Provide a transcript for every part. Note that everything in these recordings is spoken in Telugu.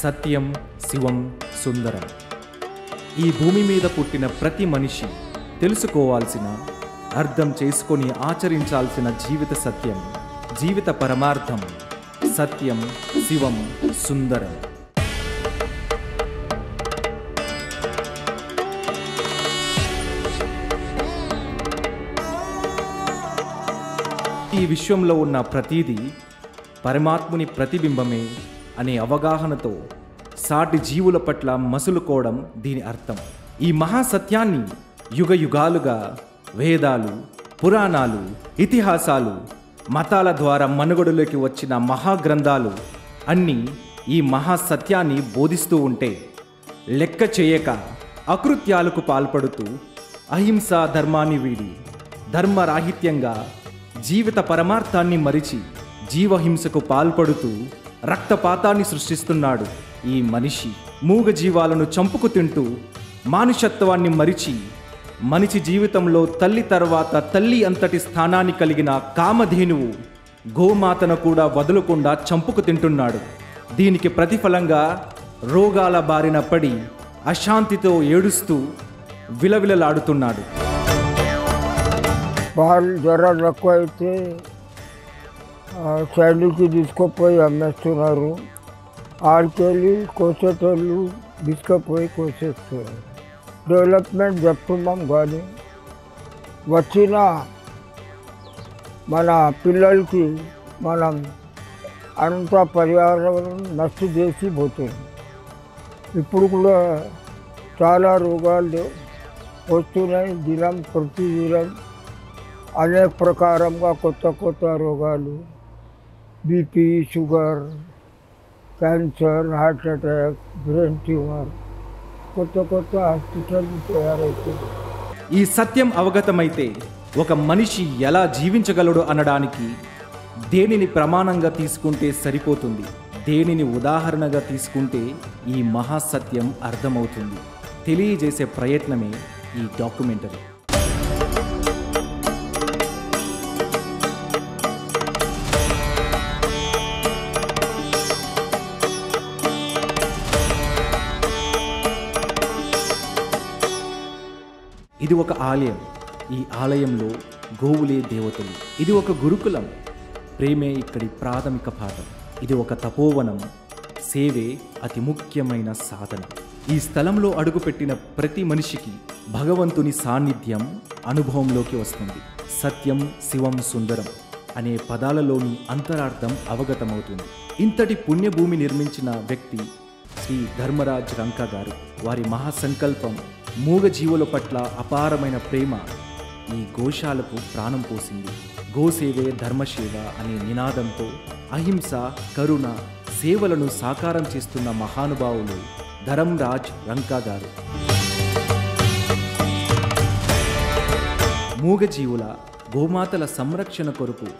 సత్యం, శివం, సుందరం. ఈ భూమి మీద పుట్టిన ప్రతి మనిషి తెలుసుకోవాల్సిన, అర్థం చేసుకొని ఆచరించాల్సిన జీవిత సత్యం, జీవిత పరమార్థం సత్యం, శివం, సుందరం. ఈ విశ్వంలో ఉన్న ప్రతీదీ పరమాత్ముని ప్రతిబింబమే అనే అవగాహనతో సాటి జీవుల పట్ల మసులుకోవడం దీని అర్థం. ఈ మహాసత్యాన్ని యుగ యుగాలుగా వేదాలు, పురాణాలు, ఇతిహాసాలు, మతాల ద్వారా మనుగడలోకి వచ్చిన మహాగ్రంథాలు అన్నీ ఈ మహాసత్యాన్ని బోధిస్తూ ఉంటే లెక్క చేయక అకృత్యాలకు పాల్పడుతూ అహింసా ధర్మాన్ని వీడి ధర్మరాహిత్యంగా జీవిత పరమార్థాన్ని మరిచి జీవహింసకు పాల్పడుతూ రక్తపాతాన్ని సృష్టిస్తున్నాడు ఈ మనిషి. మూగ జీవాలను చంపుకు తింటూ మానుషత్వాన్ని మరిచి మనిషి జీవితంలో తల్లి తర్వాత తల్లి అంతటి స్థానాన్ని కలిగిన కామధేనువు గోమాతను కూడా వదలకుండా చంపుకు తింటున్నాడు. దీనికి ప్రతిఫలంగా రోగాల బారిన పడి అశాంతితో ఏడుస్తూ విలవిలలాడుతున్నాడు. పాలు జ్వరాలు ఎక్కువ అయితే సైడ్కి తీసుకుపోయి అమ్మేస్తున్నారు. ఆడికెళ్ళి కోసేటోళ్ళు తీసుకుపోయి కోసేస్తున్నారు. డెవలప్మెంట్ చెప్తున్నాం కానీ వచ్చిన మన పిల్లలకి మనం అంత పర్యావరణం నష్ట చేసి పోతుంది. ఇప్పుడు కూడా చాలా రోగాలు వస్తున్నాయి. దినం ప్రతి దినం అనేక ప్రకారంగా కొత్త కొత్త రోగాలు, BP, sugar, cancer, heart attack, brain tumour, కొత్త కొత్త హాస్పిటల్ తయారవుతుంది. ఈ సత్యం అవగతమైతే ఒక మనిషి ఎలా జీవించగలడు అనడానికి దేనిని ప్రమాణంగా తీసుకుంటే సరిపోతుంది, దేనిని ఉదాహరణగా తీసుకుంటే ఈ మహాసత్యం అర్థమవుతుంది తెలియజేసే ప్రయత్నమే ఈ డాక్యుమెంటరీ. ఇది ఒక ఆలయం. ఈ ఆలయంలో గోవులే దేవతలు. ఇది ఒక గురుకులం. ప్రేమే ఇక్కడి ప్రాథమిక పాఠం. ఇది ఒక తపోవనం. సేవే అతి ముఖ్యమైన సాధన. ఈ స్థలంలో అడుగుపెట్టిన ప్రతి మనిషికి భగవంతుని సాన్నిధ్యం అనుభవంలోకి వస్తుంది. సత్యం, శివం, సుందరం అనే పదాలలోని అంతరార్థం అవగతమవుతుంది. ఇంతటి పుణ్యభూమి నిర్మించిన వ్యక్తి శ్రీ ధర్మరాజ్ రంకా గారు. వారి మహాసంకల్పం మూగజీవుల పట్ల అపారమైన ప్రేమ ఈ గోశాలకు ప్రాణం పోసింది. గోసేవే ధర్మసేవ అనే నినాదంతో అహింస, కరుణ, సేవలను సాకారం చేస్తున్న మహానుభావులు ధర్మరాజ్ రంకా గారు. మూగజీవుల, గోమాతల సంరక్షణ కొరకు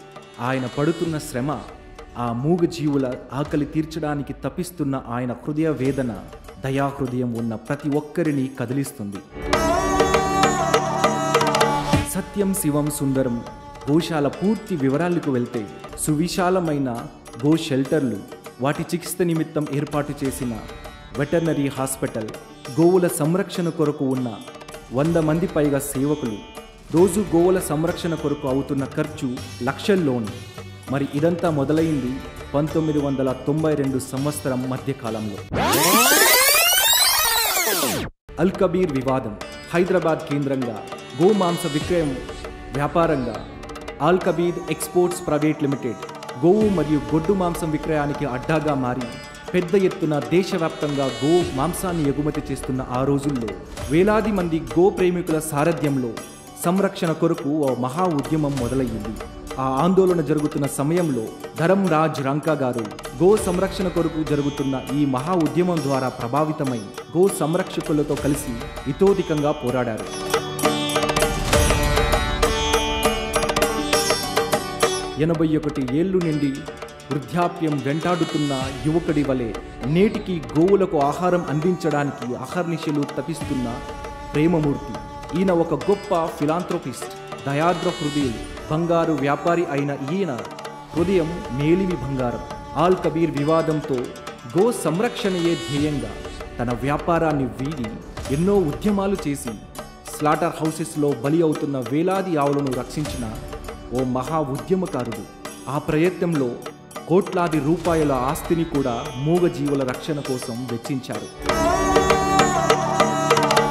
ఆయన పడుతున్న శ్రమ, ఆ మూగజీవుల ఆకలి తీర్చడానికి తపిస్తున్న ఆయన హృదయ వేదన, దయాహృదయం ఉన్న ప్రతి ఒక్కరిని కదిలిస్తుంది. సత్యం, శివం, సుందరం గోశాల పూర్తి వివరాలకు వెళ్తే సువిశాలమైన గో షెల్టర్లు, వాటి చికిత్స నిమిత్తం ఏర్పాటు చేసిన వెటర్నరీ హాస్పిటల్, గోవుల సంరక్షణ కొరకు ఉన్న 100 మంది పైగా సేవకులు, రోజు గోవుల సంరక్షణ కొరకు అవుతున్న ఖర్చు లక్షల్లోని. మరి ఇదంతా మొదలైంది 1992 సంవత్సరం మధ్యకాలంలో. అల్ కబీర్ వివాదం. హైదరాబాద్ కేంద్రంగా గోమాంస విక్రయం వ్యాపారంగా అల్ కబీర్ ఎక్స్పోర్ట్స్ ప్రైవేట్ లిమిటెడ్ గోవు మరియు గొడ్డు మాంసం విక్రయానికి అడ్డాగా మారి పెద్ద ఎత్తున దేశవ్యాప్తంగా గో మాంసాన్ని ఎగుమతి చేస్తున్న ఆ రోజుల్లో వేలాది మంది గో ప్రేమికుల సారథ్యంలో సంరక్షణ కొరకు ఓ మహా ఉద్యమం మొదలయ్యింది. ఆ ఆందోళన జరుగుతున్న సమయంలో ధర్మరాజ్ రంకా గారు గో సంరక్షణ కొరకు జరుగుతున్న ఈ మహా ఉద్యమం ద్వారా ప్రభావితమై గో సంరక్షకులతో కలిసి ఇతోధికంగా పోరాడారు. ఎనభై 81 ఏళ్ళు నుండి వృద్ధాప్యం వెంటాడుతున్న యువకుడి వలె నేటికి గోవులకు ఆహారం అందించడానికి అహర్నిశలు తపిస్తున్న ప్రేమమూర్తి. ఈయన ఒక గొప్ప ఫిలాంథ్రోపిస్ట్, దయాద్ర హృదయుడు, బంగారు వ్యాపారి అయిన ఈయన హృదయం మేలిమి బంగారం. ఆల్ కబీర్ వివాదంతో గో సంరక్షణయే ధ్యేయంగా తన వ్యాపారాన్ని వీడి ఎన్నో ఉద్యమాలు చేసి స్లాటర్ హౌసెస్లో బలి అవుతున్న వేలాది ఆవులను రక్షించిన ఓ మహా ఉద్యమకారుడు. ఆ ప్రయత్నంలో కోట్లాది రూపాయల ఆస్తిని కూడా మూగజీవుల రక్షణ కోసం వెచ్చించారు.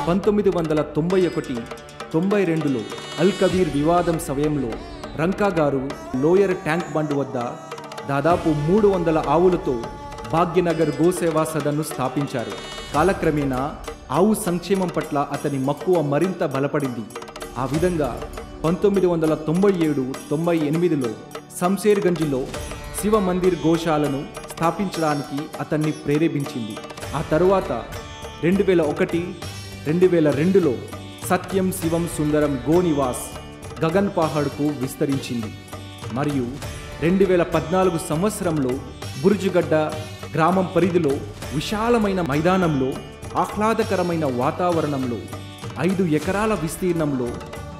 1991-92లో అల్ కబీర్ వివాదం సమయంలో రంకా గారు లోయర్ ట్యాంక్ బండ్ వద్ద దాదాపు 300 ఆవులతో భాగ్యనగర్ గోసేవా సదన్ను స్థాపించారు. కాలక్రమేణా ఆవు సంక్షేమం పట్ల అతని మక్కువ మరింత బలపడింది. ఆ విధంగా 1997-98లో శంషేర్గంజ్లో శివ మందిర్ గోశాలను స్థాపించడానికి అతన్ని ప్రేరేపించింది. ఆ తరువాత 2001-2002లో సత్యం శివం సుందరం గో నివాస్ గగన్ పహాడ్కు విస్తరించింది. మరియు 2014 సంవత్సరంలో బుర్జుగడ్డ గ్రామం పరిధిలో విశాలమైన మైదానంలో ఆహ్లాదకరమైన వాతావరణంలో 5 ఎకరాల విస్తీర్ణంలో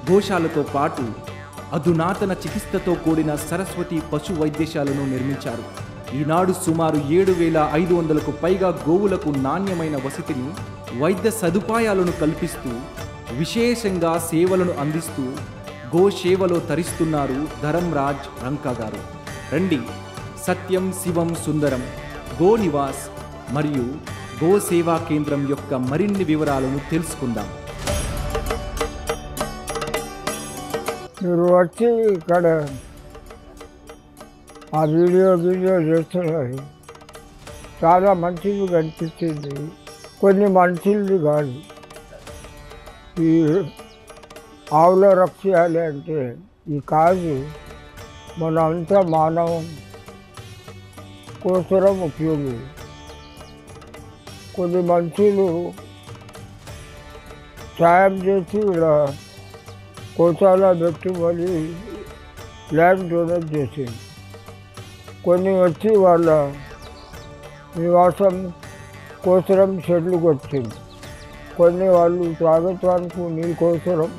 గోశాలతో పాటు అధునాతన చికిత్సతో కూడిన సరస్వతి పశు వైద్యశాలను నిర్మించారు. ఈనాడు సుమారు 7,500కు పైగా గోవులకు నాణ్యమైన వసతిని, వైద్య సదుపాయాలను కల్పిస్తూ విశేషంగా సేవలను అందిస్తూ గోసేవలో తరిస్తున్నారు ధరంరాజ్ రంకా గారు. రండి, సత్యం శివం సుందరం గో నివాస్ మరియు గో సేవా కేంద్రం యొక్క మరిన్ని వివరాలను తెలుసుకుందాం. మీరు వచ్చి ఇక్కడ ఆ వీడియో చేస్తున్నారు, చాలా మంచిది కనిపించింది. కొన్ని మంచిది కాదు. ఈ ఆవుల రక్షించాలి అంటే ఈ కాజు మన అంతా మానవం కోసరం ఉపయోగం. కొన్ని మనుషులు సాయం చేసి ఇలా కోసాల పెట్టి మళ్ళీ ల్యాండ్ డొనేట్ చేసింది. కొన్ని వచ్చి వాళ్ళ నివాసం కోసరం షెడ్లు కొట్టింది. కొన్ని వాళ్ళు తాగటానికి నీళ్ళు కోసరం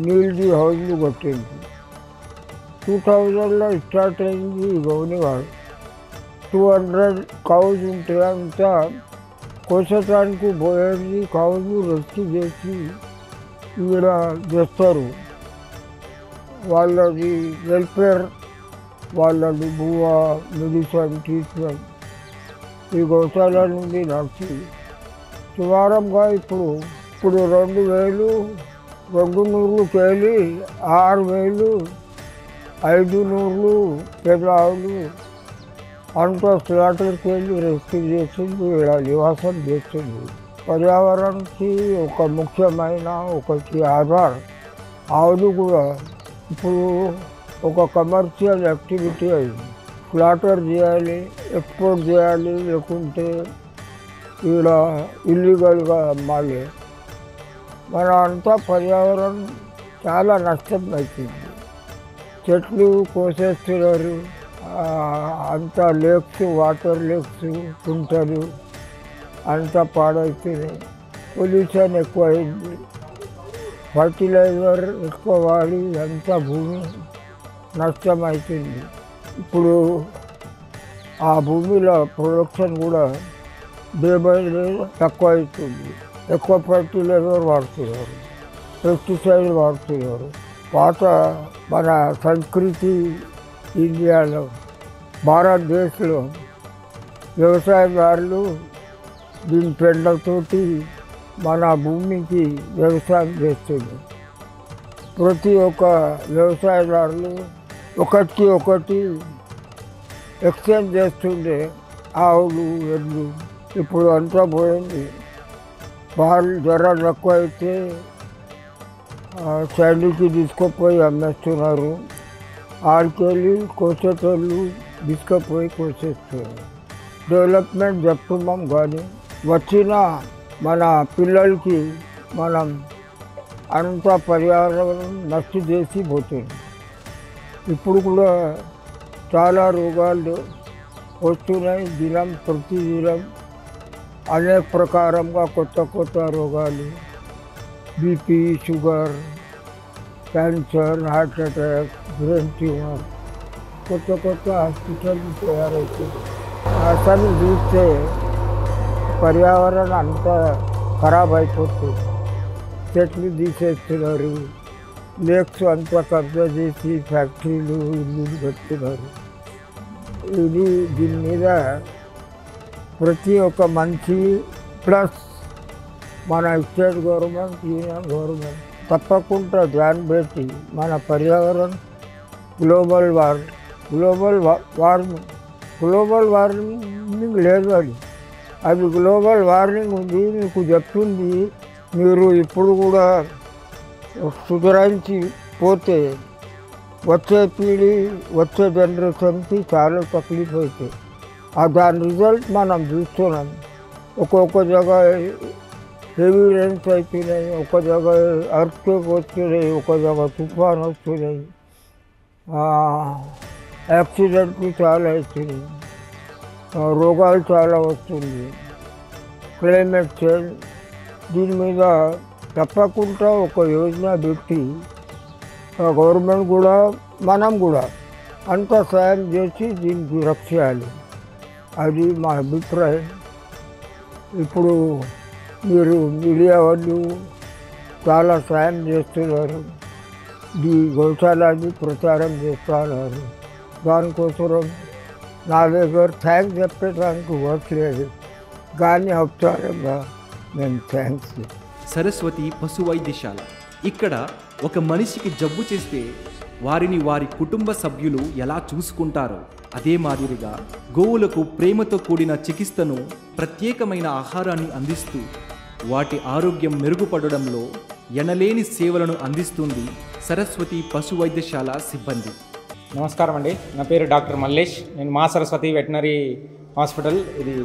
నీళ్ళది హౌస్లు కొట్టింది. 2000లో స్టార్ట్ అయింది ఈ గౌనివాడు. 200 కౌజ్ ఉంటే అంతా కోసటానికి పోయేది కౌజు రెస్క్యూ చేసి ఇక్కడ చేస్తారు. వాళ్ళది వెల్ఫేర్, వాళ్ళది భూవ మెడిసిన్ ట్రీట్మెంట్ ఈ గోశాల నుండి నడిచి సుమారంగా ఇప్పుడు 2,200 కేలి 6,000 500 పెద్ద ఆవులు అంతా స్లాటర్కి వెళ్ళి రెస్క్యూ చేసింది, ఇలా నివాసం చేస్తుంది. పర్యావరణానికి ఒక ముఖ్యమైన ఒకటి ఆధార్. ఆవులు కూడా ఇప్పుడు ఒక కమర్షియల్ యాక్టివిటీ అయింది. స్లాటర్ చేయాలి, ఎక్స్పోర్ట్ చేయాలి, లేకుంటే ఇలా ఇల్లీగల్గా అమ్మాలి. మన అంతా పర్యావరణం చాలా నష్టం అవుతుంది. చెట్లు కోసేస్తున్నారు, అంతా లేక్స్, వాటర్ లేక్స్, కుంటలు అంతా పాడవుతున్నాయి. పొల్యూషన్ ఎక్కువ అయింది, ఫర్టిలైజర్ ఎక్కువ వాడి అంతా భూమి నష్టం అవుతుంది. ఇప్పుడు ఆ భూమిలో ప్రొడక్షన్ కూడా డే బై డే తక్కువ అవుతుంది. ఎక్కువ ఫర్టిలైజర్ వాడుతున్నారు, పెస్టిసైడ్ వాడుతున్నారు. పాత మన సంస్కృతి ఇండియాలో భారతదేశంలో వ్యవసాయదారులు దీని పెండతోటి మన భూమికి వ్యవసాయం చేస్తుంది. ప్రతి ఒక్క వ్యవసాయదారులు ఒకటికి ఒకటి ఎక్స్చేంజ్ చేస్తుండే ఆవులు, ఎడ్లు. ఇప్పుడు అంతా పోయింది. పాలు ధర తక్కువ అయితే సైడ్కి తీసుకుపోయి అమ్మేస్తున్నారు. ఆడికెళ్ళి కోసేటోళ్ళు తీసుకుపోయి కోసేస్తున్నారు. డెవలప్మెంట్ చెప్తున్నాం కానీ వచ్చిన మన పిల్లలకి మనం అంతా పర్యావరణం నష్ట చేసి పోతుంది. ఇప్పుడు కూడా చాలా రోగాలు వస్తున్నాయి. దినం ప్రతిదినం అనేక ప్రకారంగా కొత్త కొత్త రోగాలు, BP, sugar, cancer, heart attack, brain tumour, కొత్త కొత్త హాస్పిటల్ తయారవుతుంది. అసలు చూస్తే పర్యావరణం అంతా ఖరాబ్ అయిపోతుంది. చెట్లు తీసేస్తున్నారు, లేక్స్ అంతా కబ్జా చేసి ఫ్యాక్టరీలు ఇల్లు కడుతున్నారు. దీని మీద ప్రతి ఒక్క మనిషి ప్లస్ మన స్టేట్ గవర్నమెంట్, యూనియన్ గవర్నమెంట్ తప్పకుండా ధ్యానం పెట్టి మన పర్యావరణం గ్లోబల్ వార్మింగ్ లేదు అది గ్లోబల్ వార్మింగ్ ఉంది. మీకు చెప్తుంది, మీరు ఇప్పుడు కూడా సుధరించి పోతే వచ్చే పీడి వచ్చే జనరేషన్కి చాలా తక్లీఫ్ అవుతాయి. దాని రిజల్ట్ మనం చూస్తున్నాం. ఒక్కొక్క జగ హెవీ రైన్స్ అవుతున్నాయి, ఒక జగ అర్త్క్వేక్ వస్తున్నాయి, ఒక జగ తుఫాన్ వస్తున్నాయి, యాక్సిడెంట్లు చాలా అవుతున్నాయి, రోగాలు చాలా వస్తుంది. క్లైమేట్ చేంజ్ దీని మీద తప్పకుండా ఒక యోజన పెట్టి గవర్నమెంట్ కూడా మనం కూడా అంత సాయం చేసి దీనికి రక్షించాలి. అది మా అభిప్రాయం. ఇప్పుడు మీరు మీడియా వాళ్ళు చాలా సాయం చేస్తున్నారు, ఈ గోశాలని ప్రచారం చేస్తున్నారు. దానికోసం నా దగ్గర థ్యాంక్స్ చెప్పడానికి వర్క్ లేదు, కానీ ఔపచారంగా నేను థ్యాంక్స్. సరస్వతి పశు వైద్యశాల. ఇక్కడ ఒక మనిషికి జబ్బు చేస్తే వారిని వారి కుటుంబ సభ్యులు ఎలా చూసుకుంటారో అదే మాదిరిగా గోవులకు ప్రేమతో కూడిన చికిత్సను, ప్రత్యేకమైన ఆహారాన్ని అందిస్తూ వాటి ఆరోగ్యం మెరుగుపడడంలో ఎనలేని సేవలను అందిస్తుంది సరస్వతి పశు వైద్యశాల సిబ్బంది. నమస్కారం అండి, నా పేరు డాక్టర్ మల్లేష్. నేను మా సరస్వతి వెటనరీ హాస్పిటల్, ఇది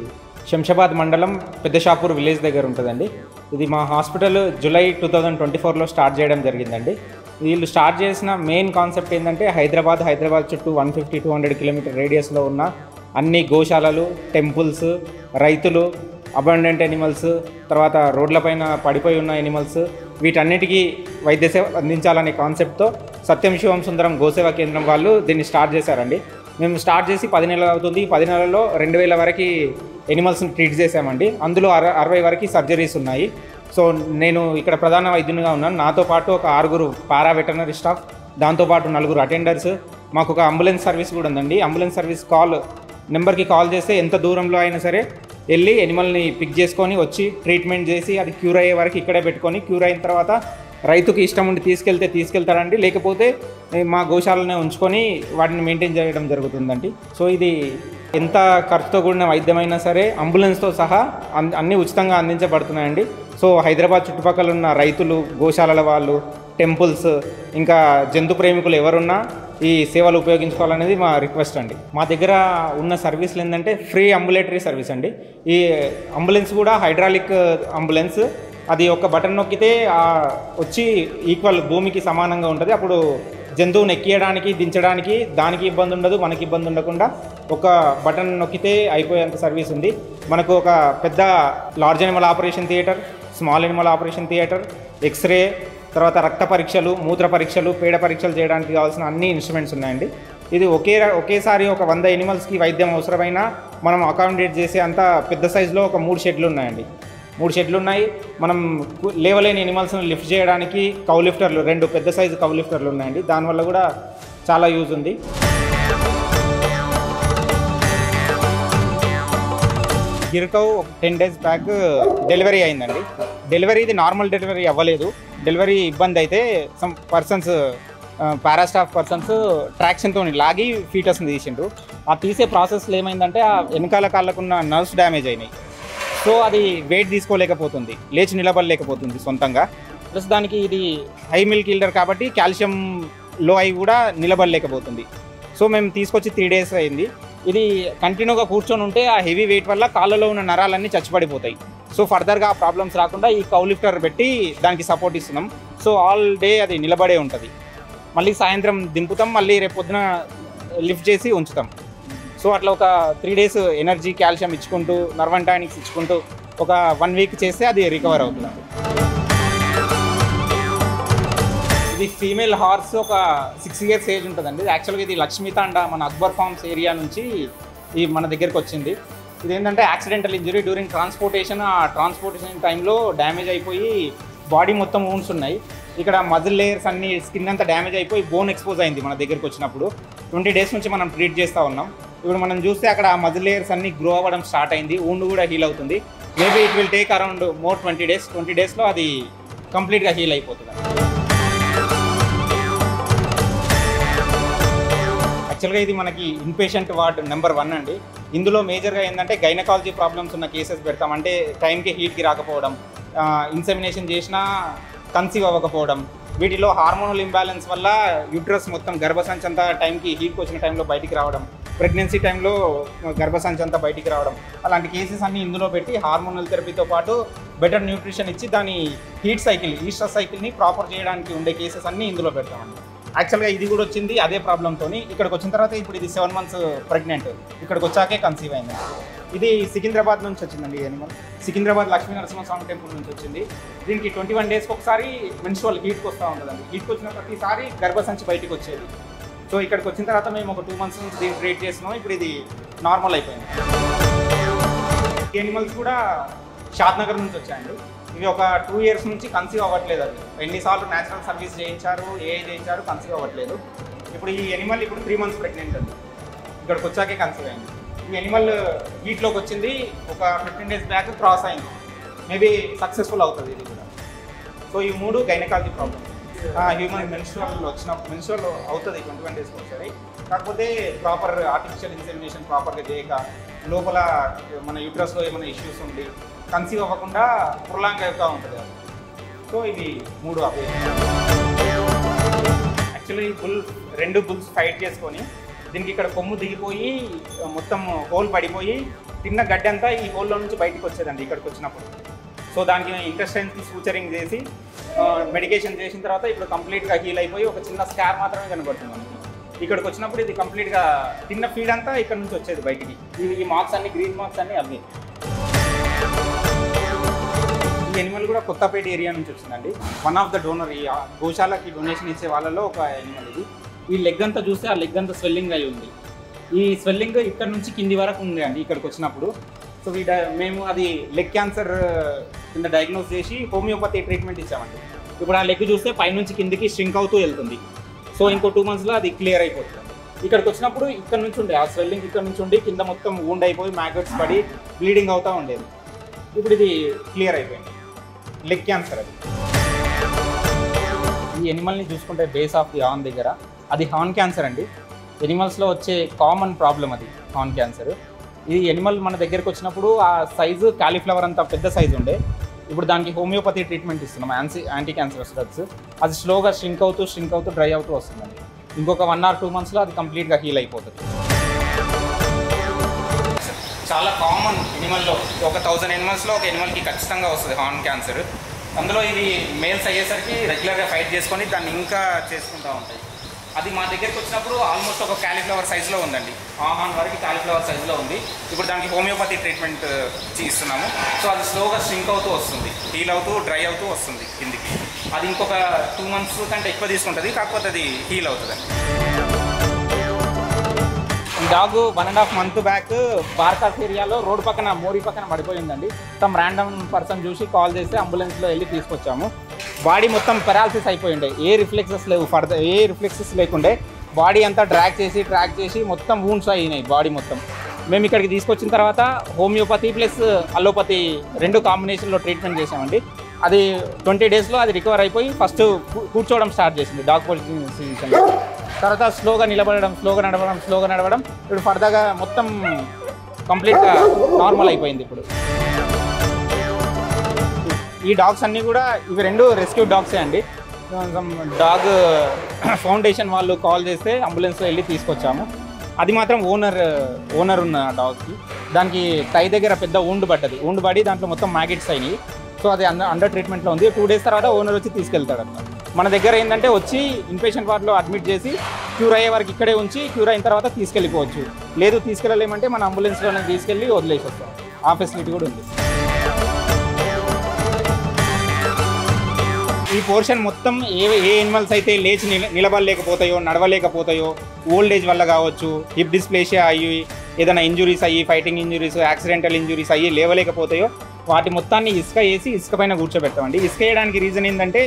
శంషాబాద్ మండలం పెద్దషాపూర్ విలేజ్ దగ్గర ఉంటుందండి. ఇది మా హాస్పిటల్ జూలై 2024లో స్టార్ట్ చేయడం జరిగిందండి. వీళ్ళు స్టార్ట్ చేసిన మెయిన్ కాన్సెప్ట్ ఏంటంటే హైదరాబాద్ చుట్టూ 150-200 కిలోమీటర్ రేడియస్లో ఉన్న అన్ని గోశాలలు, టెంపుల్స్, రైతులు, అబండెంట్ ఎనిమల్స్, తర్వాత రోడ్లపైన పడిపోయి ఉన్న ఎనిమల్స్, వీటన్నిటికీ వైద్య సేవ అందించాలనే కాన్సెప్ట్తో సత్యం శివం సుందరం గోసేవా కేంద్రం వాళ్ళు దీన్ని స్టార్ట్ చేశారండి. మేము స్టార్ట్ చేసి 10 నెలలు అవుతుంది. 10 నెలల్లో 2000 వరకు ఎనిమల్స్ని ట్రీట్ చేసామండి. అందులో 60 వరకు సర్జరీస్ ఉన్నాయి. సో నేను ఇక్కడ ప్రధాన వైద్యునిగా ఉన్నాను. నాతో పాటు ఒక 6 పారా వెటర్నరీ స్టాఫ్, దాంతోపాటు 4 అటెండర్స్, మాకు ఒక అంబులెన్స్ సర్వీస్ కూడా ఉందండి. అంబులెన్స్ సర్వీస్ నెంబర్కి కాల్ చేస్తే ఎంత దూరంలో అయినా సరే వెళ్ళి ఎనిమల్ని పిక్ చేసుకొని వచ్చి ట్రీట్మెంట్ చేసి అది క్యూర్ అయ్యే వరకు ఇక్కడే పెట్టుకొని, క్యూర్ అయిన తర్వాత రైతుకి ఇష్టం ఉండి తీసుకెళ్తారండి, లేకపోతే మా గోశాలనే ఉంచుకొని వాటిని మెయింటైన్ చేయడం జరుగుతుందండి. సో ఇది ఎంత ఖర్చుతో కూడిన వైద్యమైనా సరే అంబులెన్స్తో సహా అన్నీ ఉచితంగా అందించబడుతున్నాయండి. సో హైదరాబాద్ చుట్టుపక్కల ఉన్న రైతులు, గోశాలల వాళ్ళు, టెంపుల్స్, ఇంకా జంతు ప్రేమికులు ఎవరున్నా ఈ సేవలు ఉపయోగించుకోవాలనేది మా రిక్వెస్ట్ అండి. మా దగ్గర ఉన్న సర్వీసులు ఏంటంటే ఫ్రీ అంబులేటరీ సర్వీస్ అండి. ఈ అంబులెన్స్ కూడా హైడ్రాలిక్ అంబులెన్స్, అది ఒక బటన్ నొక్కితే వచ్చి ఈక్వల్ భూమికి సమానంగా ఉంటుంది. అప్పుడు జంతువుని ఎక్కియడానికి, దించడానికి దానికి ఇబ్బంది ఉండదు, మనకి ఇబ్బంది ఉండకుండా ఒక బటన్ నొక్కితే అయిపోయేంత సర్వీస్ ఉంది. మనకు ఒక పెద్ద large animal operation theatre, small animal operation theatre, x-ray, తర్వాత రక్త పరీక్షలు, మూత్ర పరీక్షలు, పేడ పరీక్షలు చేయడానికి కావాల్సిన అన్ని ఇన్స్ట్రుమెంట్స్ ఉన్నాయండి. ఇది ఒకేసారి ఒక 100 ఎనిమల్స్కి వైద్యం అవసరమైనా మనం అకామిడేట్ చేసే అంత పెద్ద సైజులో ఒక 3 షెడ్లు ఉన్నాయండి. 3 షెడ్లు ఉన్నాయి. మనం లేవలేని ఎనిమల్స్ని లిఫ్ట్ చేయడానికి కౌ లిఫ్టర్లు, 2 పెద్ద సైజు కౌ లిఫ్టర్లు ఉన్నాయండి. దానివల్ల కూడా చాలా యూజ్ ఉంది. గిర్కౌ 10 days బ్యాక్ డెలివరీ అయిందండి. ఇది నార్మల్ డెలివరీ అవ్వలేదు. డెలివరీ ఇబ్బంది అయితే సమ్ పర్సన్స్, పారాస్టాఫ్ పర్సన్స్ ట్రాక్షన్తో లాగి ఫీటస్ని తీసిండ్రు. ఆ తీసే ప్రాసెస్లో ఏమైందంటే ఆ వెనకాల కాళ్ళకున్న నర్వ్స్ డ్యామేజ్ అయినాయి. సో అది వెయిట్ తీసుకోలేకపోతుంది, లేచి నిలబడలేకపోతుంది సొంతంగా. ప్లస్ దానికి ఇది హై మిల్క్ ఈల్డర్ కాబట్టి కాల్షియం లో అయి కూడా నిలబడలేకపోతుంది. సో మేము తీసుకొచ్చి 3 days అయింది. ఇది కంటిన్యూగా కూర్చొని ఉంటే ఆ హెవీ వెయిట్ వల్ల కాళ్ళలో ఉన్న నరాలన్నీ చచ్చిపడిపోతాయి. సో ఫర్దర్గా ఆ ప్రాబ్లమ్స్ రాకుండా ఈ కౌ లిఫ్టర్ పెట్టి దానికి సపోర్ట్ ఇస్తున్నాం. సో ఆల్ డే అది నిలబడే ఉంటుంది. మళ్ళీ సాయంత్రం దింపుతాం, మళ్ళీ రేపు పొద్దున లిఫ్ట్ చేసి ఉంచుతాం. సో అట్లా ఒక 3 days ఎనర్జీ, కాల్షియం ఇచ్చుకుంటూ, నర్వంటానిక్స్ ఇచ్చుకుంటూ ఒక 1 week చేస్తే అది రికవర్ అవుతుంది. ఇది ఫీమేల్ హార్స్, ఒక 6 years ఏజ్ ఉంటుందండి. యాక్చువల్గా ఇది లక్ష్మీతాండ మన అక్బర్ ఫార్మ్స్ ఏరియా నుంచి ఈ మన దగ్గరికి వచ్చింది. ఇదేంటంటే యాక్సిడెంటల్ ఇంజరీ డ్యూరింగ్ ట్రాన్స్పోర్టేషన్. ఆ ట్రాన్స్పోర్టేషన్ టైంలో డ్యామేజ్ అయిపోయి బాడీ మొత్తం వూండ్స్ ఉన్నాయి. ఇక్కడ మజిల్ లేయర్స్ అన్ని, స్కిన్ అంతా డ్యామేజ్ అయిపోయి బోన్ ఎక్స్పోజ్ అయింది మన దగ్గరికి వచ్చినప్పుడు. 20 days నుంచి మనం ట్రీట్ చేస్తూ ఉన్నాం. ఇప్పుడు మనం చూస్తే అక్కడ మజిల్ లేయర్స్ అన్ని గ్రో అవ్వడం స్టార్ట్ అయింది, వూండ్ కూడా హీల్ అవుతుంది. Maybe it will take around more 20 days. 20 daysలో అది కంప్లీట్గా హీల్ అయిపోతుంది. యాక్చువల్గా ఇది మనకి ఇన్పేషెంట్ వార్డ్ నెంబర్ 1 అండి. ఇందులో మేజర్గా ఏంటంటే గైనకాలజీ ప్రాబ్లమ్స్ ఉన్న కేసెస్ పెడతాం. అంటే టైంకి హీట్కి రాకపోవడం, ఇన్సెమినేషన్ చేసినా కన్సీవ్ అవ్వకపోవడం, వీటిలో హార్మోనల్ ఇంబ్యాలెన్స్ వల్ల యూట్రస్ మొత్తం గర్భసంచి అంతా టైంకి హీట్కి వచ్చిన టైంలో బయటికి రావడం, ప్రెగ్నెన్సీ టైంలో గర్భసంచి అంతా బయటికి రావడం, అలాంటి కేసెస్ అన్ని ఇందులో పెట్టి హార్మోనల్ థెరపీతో పాటు బెటర్ న్యూట్రిషన్ ఇచ్చి దాని హీట్ సైకిల్, ఈస్ట్రస్ సైకిల్ని ప్రాపర్ చేయడానికి ఉండే కేసెస్ అన్నీ ఇందులో పెడతామండి. యాక్చువల్గా ఇది కూడా వచ్చింది అదే ప్రాబ్లంతో. ఇక్కడికి వచ్చిన తర్వాత ఇప్పుడు ఇది 7 months ప్రెగ్నెంట్. ఇక్కడికి వచ్చాకే కన్సీవ్ అయింది. ఇది సికింద్రాబాద్ నుంచి వచ్చిందండి ఈ యానిమల్. సికింద్రాబాద్ లక్ష్మీ నరసింహస్వామి టెంపుల్ నుంచి వచ్చింది. దీనికి 21 daysకి ఒకసారి మెన్స్ట్రువల్ హీట్కి వస్తూ ఉంటుందండి. హీట్కి వచ్చిన ప్రతిసారి గర్భసంచి బయటికి వచ్చేది. సో ఇక్కడికి వచ్చిన తర్వాత మేము ఒక 2 months నుంచి దీన్ని ట్రీట్ చేస్తున్నాం. ఇప్పుడు ఇది నార్మల్ అయిపోయింది. ఈ యానిమల్స్ కూడా షాద్నగర్ నుంచి వచ్చాయండి. ఇవి ఒక 2 years నుంచి కన్సీవ్ అవ్వట్లేదు. అది ఎన్నిసార్లు న్యాచురల్ సర్వీస్ చేయించారు, చేయించారు, కన్సీవ్ అవ్వట్లేదు. ఇప్పుడు ఈ యానిమల్ ఇప్పుడు 3 months ప్రెగ్నెంట్ అండి. ఇక్కడికి వచ్చాకే కన్సీవ్ అయింది. ఈ యానిమల్ హీట్లోకి వచ్చింది ఒక 15 days బ్యాక్ క్రాస్ అయింది. మేబీ సక్సెస్ఫుల్ అవుతుంది ఇది కూడా. సో ఈ 3 గైనకాలజీ ప్రాబ్లమ్. హ్యూమన్ మెన్స్ట్రువల్ అవుతుంది 21 daysకి ఒకసారి. కాకపోతే ప్రాపర్ ఆర్టిఫిషియల్ ఇన్సెమినేషన్ ప్రాపర్గా చేయక, లోపల మన యూట్రస్లో ఏమైనా ఇష్యూస్ ఉండి కన్సీవ్ అవ్వకుండా ప్రొలాంగ్ అవుతూ ఉంటుంది అది. సో ఇది 3 అప్డేట్. యాక్చువల్లీ రెండు బుల్స్ ఫైట్ చేసుకొని దీనికి ఇక్కడ కొమ్ము దిగిపోయి మొత్తం హోల్ పడిపోయి తిన్న గడ్డి అంతా ఈ హోల్లో నుంచి బయటకు వచ్చేదండి ఇక్కడికి వచ్చినప్పుడు. సో దానికి ఇంటెస్టైన్స్కి సూచరింగ్ చేసి మెడికేషన్ చేసిన తర్వాత ఇప్పుడు కంప్లీట్గా హీల్ అయిపోయి ఒక చిన్న స్కార్ మాత్రమే కనబడుతుంది మనకి. ఇక్కడికి వచ్చినప్పుడు ఇది కంప్లీట్గా తిన్న ఫీడ్ అంతా ఇక్కడ నుంచి వచ్చేది బయటికి. ఈ మార్క్స్ అన్ని, గ్రీన్ మార్క్స్ అన్నీ అవి. ఈ యానిమల్ కూడా కొత్తపేట ఏరియా నుంచి వచ్చిందండి. వన్ ఆఫ్ ద డోనర్, ఈ గోశాలకి డొనేషన్ ఇచ్చే వాళ్ళలో ఒక యానిమల్ ఇది. ఈ లెగ్ అంతా చూస్తే ఆ లెగ్ అంతా స్వెల్లింగ్ అయి ఉంది. ఈ స్వెల్లింగ్ ఇక్కడ నుంచి కింది వరకు ఉంది అండి ఇక్కడికి వచ్చినప్పుడు. సో మేము అది లెగ్ క్యాన్సర్ కింద డయాగ్నోస్ చేసి హోమియోపతి ట్రీట్మెంట్ ఇచ్చామండి. ఇప్పుడు ఆ లెగ్ చూస్తే పైనుంచి కిందికి స్ట్రింక్ అవుతూ వెళ్తుంది. సో ఇంకో 2 monthsలో అది క్లియర్ అయిపోతుంది. ఇక్కడికి వచ్చినప్పుడు ఇక్కడ నుంచి ఉండే ఆ స్వెల్లింగ్ ఇక్కడ నుంచి ఉండి కింద మొత్తం వూండ్ అయిపోయి మ్యాగట్స్ పడి బ్లీడింగ్ అవుతూ ఉండేది. ఇప్పుడు ఇది క్లియర్ అయిపోయింది. లెగ్ క్యాన్సర్ అది. ఈ యానిమల్ని చూసుకుంటే బేస్ ఆఫ్ ది హార్న్ దగ్గర అది హార్న్ క్యాన్సర్ అండి. యానిమల్స్లో వచ్చే కామన్ ప్రాబ్లం అది హార్న్ క్యాన్సర్. ఈ యానిమల్ మన దగ్గరికి వచ్చినప్పుడు ఆ సైజు కాలీఫ్లవర్ అంత పెద్ద సైజు ఉండే. ఇప్పుడు దానికి హోమియోపతి ట్రీట్మెంట్ ఇస్తున్నాం, యాంటీ క్యాన్సరస్ డ్రగ్స్. అది స్లోగా స్ట్రింక్ అవుతూ డ్రై అవుతూ వస్తుందండి. ఇంకొక 1 or 2 monthsలో అది కంప్లీట్గా హీల్ అయిపోతుంది. చాలా కామన్ యానిమల్లో. ఒక 1000 యానిమల్స్లో ఒక యానిమల్కి ఖచ్చితంగా వస్తుంది హార్న్ క్యాన్సర్. అందులో ఇది మేల్స్ అయ్యేసరికి రెగ్యులర్గా ఫైట్ చేసుకొని దాన్ని ఇంకా చేసుకుంటూ ఉంటాయి. అది మా దగ్గరికి వచ్చినప్పుడు ఆల్మోస్ట్ ఒక కాలీఫ్లవర్ సైజులో ఉందండి. హార్న్ వరకు కాలీఫ్లవర్ సైజులో ఉంది. ఇప్పుడు దానికి హోమియోపతి ట్రీట్మెంట్ ఇస్తున్నాము. సో అది స్లోగా స్ట్రింక్ అవుతూ వస్తుంది, హీల్ అవుతూ డ్రై అవుతూ వస్తుంది కిందికి. అది ఇంకొక 2 months కంటే ఎక్కువ తీసుకుంటుంది, కాకపోతే అది హీల్ అవుతుందండి. ఈ డాగ్ 1.5 month బ్యాక్ బార్కాస్ ఏరియాలో రోడ్ పక్కన, మోరీ పక్కన పడిపోయిందండి. సమ్ ర్యాండమ్ పర్సన్ చూసి కాల్ చేస్తే అంబులెన్స్లో వెళ్ళి తీసుకొచ్చాము. బాడీ మొత్తం పెరాలసిస్ అయిపోయిండే, ఏ రిఫ్లెక్సెస్ లేకుండే. బాడీ అంతా ట్రాక్ చేసి మొత్తం వూండ్స్ అయినాయి బాడీ మొత్తం. మేము ఇక్కడికి తీసుకొచ్చిన తర్వాత హోమియోపతి ప్లస్ అలోపతి 2 కాంబినేషన్లో ట్రీట్మెంట్ చేసామండి. అది 20 daysలో అది రికవర్ అయిపోయి ఫస్ట్ కూర్చోవడం స్టార్ట్ చేసింది డాగ్ పొజిషన్. తర్వాత స్లోగా నిలబడడం, స్లోగా నడవడం. ఇప్పుడు ఫర్దర్గా మొత్తం కంప్లీట్గా నార్మల్ అయిపోయింది. ఇప్పుడు ఈ డాగ్స్ అన్నీ కూడా ఇవి 2 రెస్క్యూ డాగ్సే అండి. డాగ్ ఫౌండేషన్ వాళ్ళు కాల్ చేస్తే అంబులెన్స్లో వెళ్ళి తీసుకొచ్చాము. అది మాత్రం ఓనర్ ఉన్న డాగ్కి. దానికి టై దగ్గర పెద్ద ఊండు పడి దాంట్లో మొత్తం మ్యాగెట్స్ అయినాయి. సో అది అండర్ ట్రీట్మెంట్లో ఉంది. 2 days తర్వాత ఓనర్ వచ్చి తీసుకెళ్తాడు అట్లా. మన దగ్గర ఏంటంటే వచ్చి ఇన్పేషెంట్ వార్డులో అడ్మిట్ చేసి క్యూర్ అయ్యే వరకు ఇక్కడే ఉంచి క్యూర్ అయిన తర్వాత తీసుకెళ్ళిపోవచ్చు. లేదు తీసుకెళ్ళలేమంటే మన అంబులెన్స్లోనే తీసుకెళ్ళి వదిలేసి వస్తాం. ఆ ఫెసిలిటీ కూడా ఉంది. ఈ పోర్షన్ మొత్తం ఏ యానిమల్స్ అయితే లేచి నిలబడలేకపోతాయో, నడవలేకపోతాయో, ఓల్డ్ ఏజ్ వల్ల కావచ్చు, హిప్ డిస్ప్లేషియా అయ్యి ఏదైనా ఇంజురీస్ అయ్యి, ఫైటింగ్ ఇంజురీస్, యాక్సిడెంటల్ ఇంజురీస్ అయ్యి లేవలేకపోతాయో వాటి మొత్తాన్ని ఇసుక వేసి ఇసుక పైన కూర్చోబెడతామండి. ఇసుక వేయడానికి రీజన్ ఏంటంటే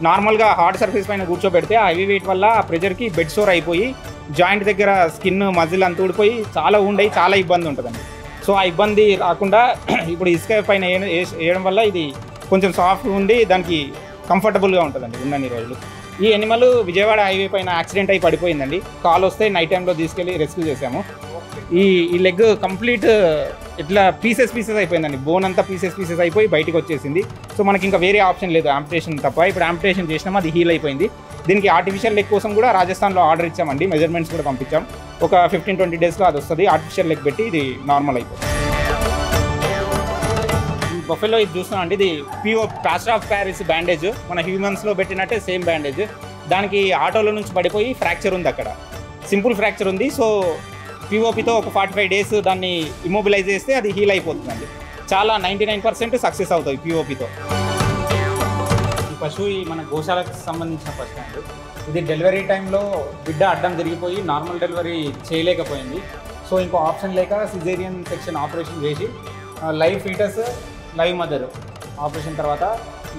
నార్మల్గా హార్డ్ సర్ఫేస్ పైన కూర్చోబెడితే ఆ హెవీ వెయిట్ వల్ల ఆ ప్రెజర్కి బెడ్ సోర్ అయిపోయి జాయింట్ దగ్గర స్కిన్ మజిల్ అంతా ఊడిపోయి చాలా ఉండయి, చాలా ఇబ్బంది ఉంటుందండి. సో ఆ ఇబ్బంది రాకుండా ఇప్పుడు ఇసుక పైన వేయడం వల్ల ఇది కొంచెం సాఫ్ట్గా ఉండి దానికి కంఫర్టబుల్గా ఉంటుందండి ఉన్నన్ని రోజులు. ఈ ఎనిమల్ విజయవాడ హైవే పైన యాక్సిడెంట్ అయి పడిపోయిందండి. కాల్ వస్తే నైట్ టైంలో తీసుకెళ్ళి రెస్క్యూ చేసాము. ఈ లెగ్ కంప్లీట్ ఇట్లా పీసెస్ అయిపోయిందండి. బోన్ అంతా పీసెస్ అయిపోయి బయటకు వచ్చేసింది. సో మనకి ఇంకా వేరే ఆప్షన్ లేదు యాంపిటేషన్ తప్ప. ఇప్పుడు యాంపిటేషన్ చేసినాము, అది హీల్ అయిపోయింది. దీనికి ఆర్టిఫిషియల్ లెగ్ కోసం కూడా రాజస్థాన్లో ఆర్డర్ ఇచ్చామండి. మెజర్మెంట్స్ కూడా పంపించాం. ఒక 15-20 డేస్లో అది వస్తుంది. ఆర్టిఫిషియల్ లెగ్ పెట్టి ఇది నార్మల్ అయిపోతుంది. బఫెలో ఇది చూస్తున్నామండి, ఇది ప్లాస్టర్ ఆఫ్ ప్యారిస్ బ్యాండేజ్. మన హ్యూమన్స్లో పెట్టినట్టే సేమ్ బ్యాండేజ్. దానికి ఆటోలో నుంచి పడిపోయి ఫ్రాక్చర్ ఉంది, అక్కడ సింపుల్ ఫ్రాక్చర్ ఉంది. సో పిఓపితో ఒక 45 డేస్ దాన్ని ఇమ్మొబిలైజ్ చేస్తే అది హీల్ అయిపోతుందండి. చాలా 99% సక్సెస్ అవుతుంది పిఓపితో. ఈ పశువు మన గోశాలకు సంబంధించిన పశువు అండి. ఇది డెలివరీ టైంలో బిడ్డ అడ్డం తిరిగిపోయి నార్మల్ డెలివరీ చేయలేకపోయింది. సో ఇంకో ఆప్షన్ లేక సిజేరియన్ సెక్షన్ ఆపరేషన్ చేసి live foetus, live mother operation తర్వాత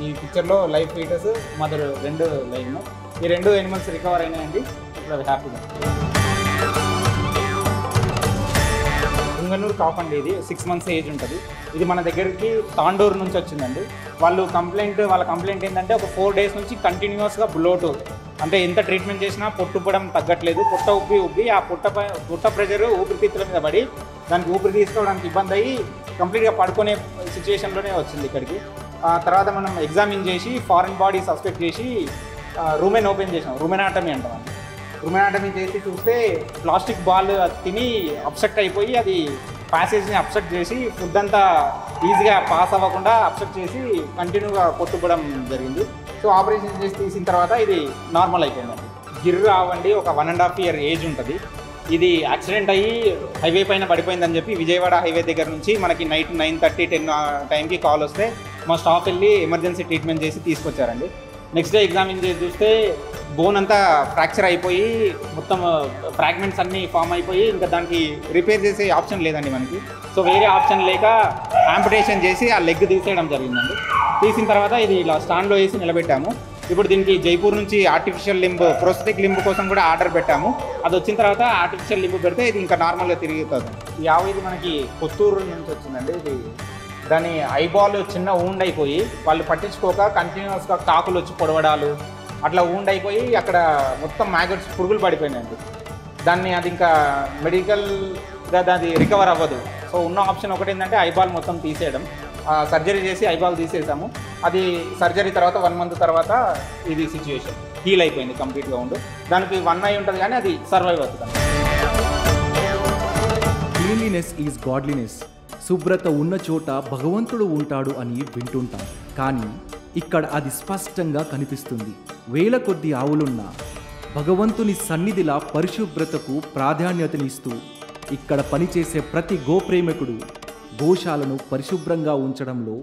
ఈ పిక్చర్లో లైవ్ ఫీటస్, మదర్ రెండు లైవ్. ఈ రెండు ఎనిమల్స్ రికవర్ అయినాయండి. ఇప్పుడు అది హ్యాపీగా. పుంగనూరు కాఫ్ అండి, ఇది 6 months ఏజ్ ఉంటుంది. ఇది మన దగ్గరికి తాండూరు నుంచి వచ్చిందండి. వాళ్ళ కంప్లైంట్ ఏంటంటే ఒక 4 days నుంచి కంటిన్యూస్గా బ్లోటు, అంటే ఎంత ట్రీట్మెంట్ చేసినా పొట్టుపడం తగ్గట్లేదు. పొట్ట ఉబ్బి ఆ పొట్ట ప్రెషర్ ఊపిరితిత్తుల మీద పడి దానికి ఊపిరి తీసుకోవడానికి ఇబ్బంది అయ్యి కంప్లీట్గా పడుకునే సిచ్యువేషన్లోనే వచ్చింది ఇక్కడికి. తర్వాత మనం ఎగ్జామిన్ చేసి ఫారిన్ బాడీ సస్పెక్ట్ చేసి రూమెన్ ఓపెన్ చేసాం. రూమెనాటమీ అంటామండి. రూమెనాటమీ చేసి చూస్తే ప్లాస్టిక్ బాల్ తిని అబ్స్ట్రక్ట్ అయిపోయి అది ప్యాసేజ్ని అబ్స్ట్రక్ట్ చేసి ఫుడ్ అంతా ఈజీగా పాస్ అవ్వకుండా అబ్స్ట్రక్ట్ చేసి కంటిన్యూగా కొట్టుకోవడం జరిగింది. సో ఆపరేషన్ చేసి తీసిన తర్వాత ఇది నార్మల్ అయిపోయిందండి. గిర్రు ఆవండి, ఒక 1.5 year ఏజ్ ఉంటుంది. ఇది యాక్సిడెంట్ అయ్యి హైవే పైన పడిపోయిందని చెప్పి విజయవాడ హైవే దగ్గర నుంచి మనకి నైట్ 9:30-10 టైంకి కాల్ వస్తే మా స్టాఫ్ వెళ్ళి ఎమర్జెన్సీ ట్రీట్మెంట్ చేసి తీసుకొచ్చారండి. నెక్స్ట్ డే ఎగ్జామిన్ చేసి చూస్తే బోన్ అంతా ఫ్రాక్చర్ అయిపోయి మొత్తం ఫ్రాగ్మెంట్స్ అన్నీ ఫామ్ అయిపోయి ఇంకా దానికి రిపేర్ చేసే ఆప్షన్ లేదండి మనకి. సో వేరే ఆప్షన్ లేక యాంపిటేషన్ చేసి ఆ లెగ్ తీసేయడం జరిగిందండి. తీసిన తర్వాత ఇది ఇలా స్టాండ్లో వేసి నిలబెట్టాము. ఇప్పుడు దీనికి జైపూర్ నుంచి ఆర్టిఫిషియల్ లింబ్, ప్రోస్థెటిక్ లింబ్ కోసం కూడా ఆర్డర్ పెట్టాము. అది వచ్చిన తర్వాత ఆర్టిఫిషియల్ లింబ్ పెడితే ఇది ఇంకా నార్మల్గా తిరుగుతుంది. ఈ ఆవు ఇది మనకి కొత్తూరు నుంచి వచ్చిందండి. ఇది దాని ఐబాల్ చిన్న ఊండ్ అయిపోయి వాళ్ళు పట్టించుకోక కంటిన్యూస్గా కాకులు వచ్చి పొడవడాలు అట్లా ఊండ్ అయిపోయి అక్కడ మొత్తం మ్యాగట్స్, పురుగులు పడిపోయినాయండి. దాన్ని అది ఇంకా మెడికల్గా అది రికవర్ అవ్వదు. సో ఉన్న ఆప్షన్ ఒకటి ఏంటంటే ఐబాల్ మొత్తం తీసేయడం. సర్జరీ చేసి ఐబాల్ తీసేసాము. అది సర్జరీ తర్వాత 1 month తర్వాత ఇది సిచ్యువేషన్ హీల్ అయిపోయింది కంప్లీట్గా ఉండు. దానికి 1 eye ఉంటుంది కానీ అది సర్వైవ్ అవుతుంది. Cleanliness is godliness. శుభ్రత ఉన్న చోట భగవంతుడు ఉంటాడు అని వింటుంటాం, కానీ ఇక్కడ అది స్పష్టంగా కనిపిస్తుంది. వేల కొద్ది ఆవులున్న భగవంతుని సన్నిధిలా పరిశుభ్రతకు ప్రాధాన్యతనిస్తూ ఇక్కడ పనిచేసే ప్రతి గోప్రేమికుడు గోశాలను పరిశుభ్రంగా ఉంచడంలో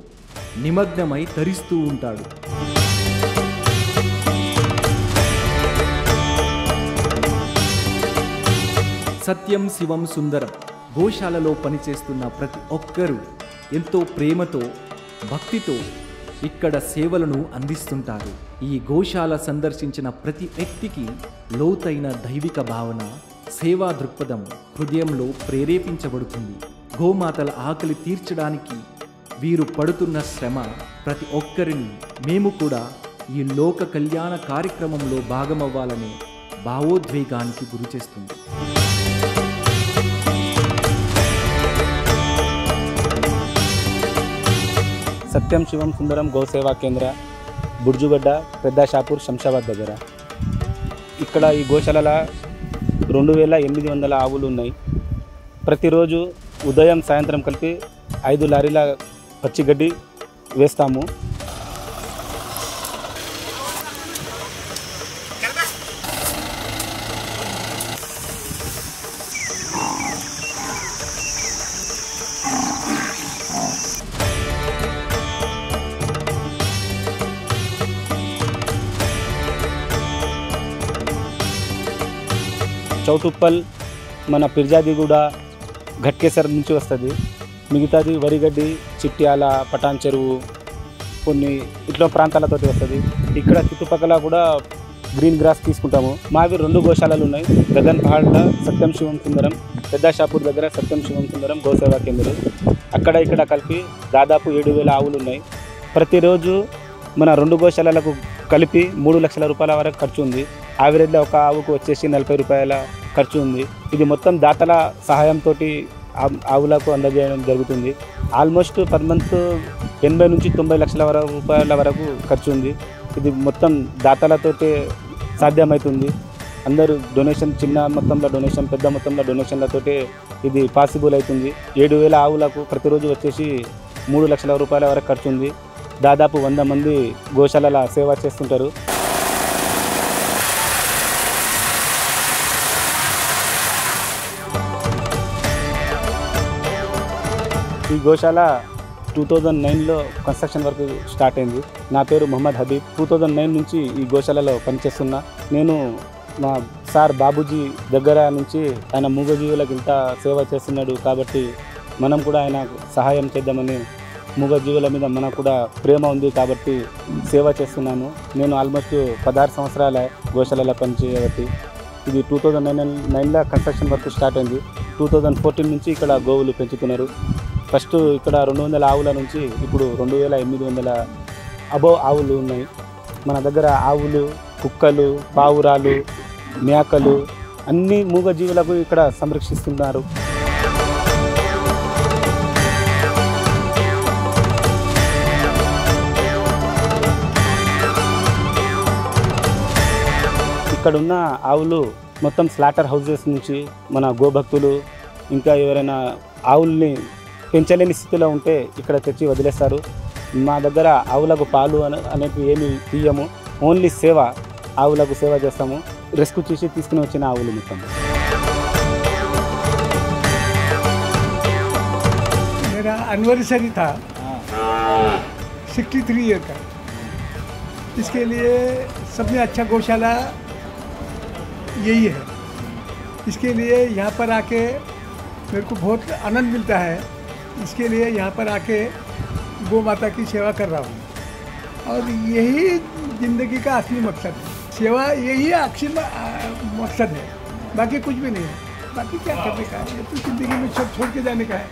నిమగ్నమై తరిస్తూ ఉంటాడు. సత్యం శివం సుందరం. గోశాలలో పనిచేస్తున్న ప్రతి ఒక్కరూ ఎంతో ప్రేమతో, భక్తితో ఇక్కడ సేవలను అందిస్తుంటారు. ఈ గోశాల సందర్శించిన ప్రతి వ్యక్తికి లోతైన దైవిక భావన, సేవా దృక్పథం హృదయంలో ప్రేరేపించబడుతుంది. గోమాతల ఆకలి తీర్చడానికి వీరు పడుతున్న శ్రమ ప్రతి ఒక్కరిని మేము కూడా ఈ లోక కళ్యాణ కార్యక్రమంలో భాగమవ్వాలనే భావోద్వేగానికి గురిచేస్తుంది. సత్యం శివం సుందరం గోసేవా కేంద్ర, బుర్జుగడ్డ, పెద్ద షాపూర్, శంషాబాద్ దగ్గర. ఇక్కడ ఈ గోశాలలో 2800 ఆవులు ఉన్నాయి. ప్రతిరోజు ఉదయం సాయంత్రం కలిపి 5 లారీల పచ్చిగడ్డి వేస్తాము. చౌటుప్పల్, మన పిర్జాదిగూడ, ఘట్కేసర్ నుంచి వస్తుంది. మిగతాది వరిగడ్డి, చిట్యాల, పటాన్ చెరువు, కొన్ని ఇట్లా ప్రాంతాలతోటి వస్తుంది. ఇక్కడ చుట్టుపక్కల కూడా గ్రీన్ గ్రాస్ తీసుకుంటాము. మావి 2 గోశాలలు ఉన్నాయి. గగన్ పహాడ్ల సత్యం శివం సుందరం, పెద్దాషాపూర్ దగ్గర సత్యం శివం సుందరం గోసేవా కేంద్రం. అక్కడ ఇక్కడ కలిపి దాదాపు 7,000 ఆవులు ఉన్నాయి. ప్రతిరోజు మన 2 గోశాలలకు కలిపి 3 లక్షల రూపాయల వరకు ఖర్చు ఉంది. యావరేజ్లో ఒక ఆవుకు వచ్చేసి 40 రూపాయల ఖర్చు ఉంది. ఇది మొత్తం దాతల సహాయంతో ఆవులకు అందజేయడం జరుగుతుంది. ఆల్మోస్ట్ పర్ మంత్ 80 నుంచి 90 లక్షల రూపాయల వరకు ఖర్చు ఉంది. ఇది మొత్తం దాతలతోటే సాధ్యమవుతుంది. అందరూ డొనేషన్, చిన్న మొత్తంలో డొనేషన్, పెద్ద మొత్తంలో డొనేషన్లతోటే ఇది పాసిబుల్ అవుతుంది. 7,000 ఆవులకు ప్రతిరోజు వచ్చేసి 3 లక్షల రూపాయల వరకు ఖర్చు ఉంది. దాదాపు 100 మంది గోశాలల సేవ చేస్తుంటారు. ఈ గోశాల 2009లో కన్స్ట్రక్షన్ వర్క్ స్టార్ట్ అయింది. నా పేరు మొహమ్మద్ హబీబ్. 2009 నుంచి ఈ గోశాలలో పనిచేస్తున్నా. నేను మా సార్ బాబూజీ దగ్గర నుంచి ఆయన మూగజీవులకు ఇంత సేవ చేస్తున్నాడు కాబట్టి మనం కూడా ఆయన సహాయం చేద్దామని, మూగజీవుల మీద మనకు కూడా ప్రేమ ఉంది కాబట్టి సేవ చేస్తున్నాను. నేను ఆల్మోస్ట్ 16 సంవత్సరాల గోశాలలో పనిచేయబట్టి. ఇది 2009లో కన్స్ట్రక్షన్ వర్క్ స్టార్ట్ అయింది. 2014 నుంచి ఇక్కడ గోవులు పెంచుతున్నారు. ఫస్ట్ ఇక్కడ 200 ఆవుల నుంచి ఇప్పుడు 2,800 అబోవ్ ఆవులు ఉన్నాయి. మన దగ్గర ఆవులు, కుక్కలు, పావురాలు, మేకలు అన్ని మూగజీవులకు ఇక్కడ సంరక్షిస్తున్నారు. ఇక్కడున్న ఆవులు మొత్తం స్లాటర్ హౌజెస్ నుంచి మన గోభక్తులు ఇంకా ఎవరైనా ఆవుల్ని పెంచలేని స్థితిలో ఉంటే ఇక్కడ తెచ్చి వదిలేస్తారు. మా దగ్గర ఆవులకు పాలు అనేవి ఏమి తీయము. ఓన్లీ సేవ, ఆవులకు సేవ చేస్తాము. రెస్క్యూ చేసి తీసుకుని వచ్చిన ఆవులు మొత్తం. मेरा एनिवर्सरी था 63 ईयर का। इसके लिए सबसे अच्छा गौशाला यही है। इसके लिए यहाँ पर आके मेरे को बहुत आनंद मिलता है। इसके लिए यहाँ पर आके गौ माता की सेवा कर रहा हूँ और यही ज़िंदगी का असली मकसद है। सेवा यही असली मकसद है, बाकी कुछ भी नहीं है। बाकी क्या करने का है, तो ज़िंदगी में सब छोड़ के जाने का है।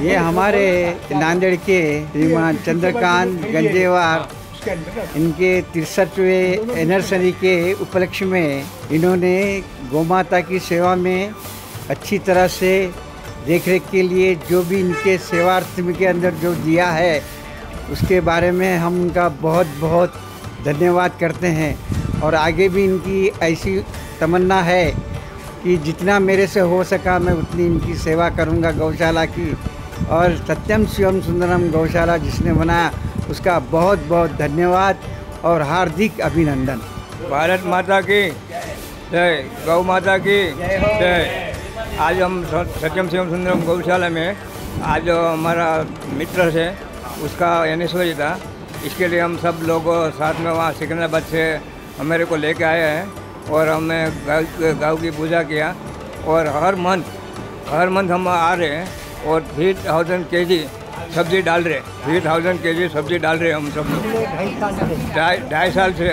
ये हमारे नांदेड़ के श्रीमान चंद्रकांत गंजेवार, इनके 63वें एनिवर्सरी के उपलक्ष्य में इन्होंने गौमाता की सेवा में अच्छी तरह से देखरेख के लिए जो भी इनके सेवार्थ के अंदर जो दिया है उसके बारे में हम उनका बहुत बहुत धन्यवाद करते हैं। और आगे भी इनकी ऐसी तमन्ना है कि जितना मेरे से हो सका मैं उतनी इनकी सेवा करूंगा गौशाला की। और सत्यम शिवम सुंदरम गौशाला जिसने बनाया उसका बहुत बहुत धन्यवाद और हार्दिक अभिनंदन। भारत माता की जय, गौ माता की जय। आज हम सत्यम शिवम सुंदरम गौशाला में आज हमारा मित्र है उसका एनिवर्सरी था। इसके लिए हम सब लोग साथ में वहाँ सिकंदराबाद से मेरे को लेके आए हैं और हमने गाँव की पूजा किया। और हर मंथ हम आ रहे हैं और 3,000 kg सब्जी डाल रहे, 3,000 kg सब्जी डाल रहे हम सब लोग। 2.5 साल से,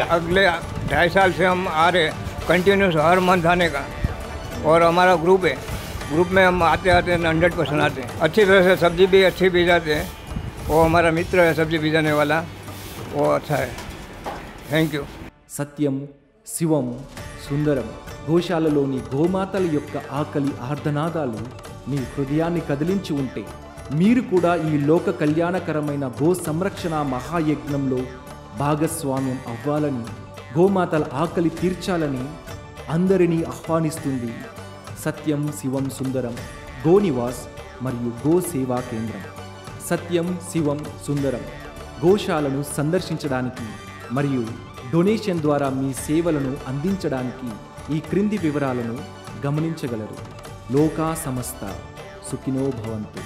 अगले 2.5 साल से हम आ रहे कंटिन्यूस हर मंथ आने का। और हमारा ग्रुप है, ग्रुप में हम आते 100% आते हैं। अच्छी तरह से सब्जी भी अच्छी बीजाते हैं। वो हमारा मित्र है सब्जी बीजाने वाला, वो अच्छा है। Thank you. సత్యం, శివం, సుందరం గోశాలలోని గోమాతల యొక్క ఆకలి ఆర్ధనాదాలు మీ హృదయాన్ని కదిలించి ఉంటే మీరు కూడా ఈ లోక కళ్యాణకరమైన గో సంరక్షణ మహాయజ్ఞంలో భాగస్వామ్యం అవ్వాలని, గోమాతల ఆకలి తీర్చాలని అందరినీ ఆహ్వానిస్తుంది సత్యం శివం సుందరం గోనివాస్ మరియు గో సేవా కేంద్రం. సత్యం శివం సుందరం గోశాలను సందర్శించడానికి మరియు డొనేషన్ ద్వారా మీ సేవలను అందించడానికి ఈ క్రింది వివరాలను గమనించగలరు. లోకా సమస్త సుఖినో భవంతు.